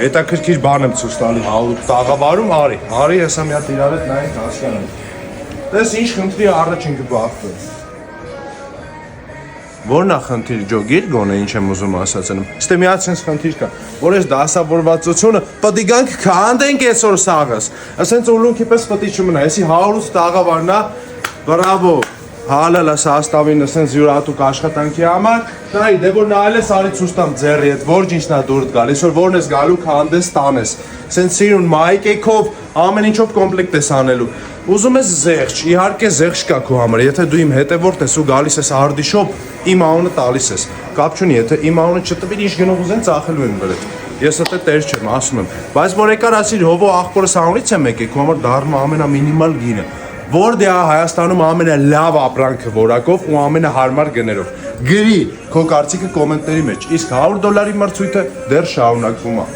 հետաքրքիր բան եմ ցույց տալի 100 տաղավարում արի հեսա մի հատ իրար հետ նայենք հասկանանք տես ինչ խնդրի առաջ ենք բախվում Որն է խնդիր ջոգիր գոնե ինչ եմ ուզում ասացնում Ստե մի հատ sense խնդիր կա որ այս դասավորվածությունը պետք է գանք քանդենք այսօր սաղս ասենց ուլունքի պես պետք է չմնա էսի 100 տաղավարն է բրավո Հալալա սաստավին ասենց յուրատուկ աշխատանքի համար նայ դե որ նայել ես արի ցույց տամ ձեռի հետ որ ինչն է դուրս գալիս որ որն ես գալու քանդես տանես սենց սիրուն մայկեքով ամեն ինչով կոմպլեկտ ես անելու ուզում ես զեղչ իհարկե զեղչ կա քո համար եթե դու իմ հետևորդ ես ու գալիս ես արդիշոպ իմ անունը տալիս ես կապ չունի եթե իմ անունը չտվիր ինչ գնով ուզեն ծախելու են վրետ ես դա տեր չեմ ասում եմ բայց որ եկար ասիր հովո աղբորս անունից եմ եկել քո համար դառնում ամենամինիմալ գինը որ դե Հայաստանում ամենալավ ապրանքը որակով ու ամենահարմար գներով գրի քո կարծիքը կոմենտների մեջ իսկ $100 մրցույթը դեռ շարունակվում է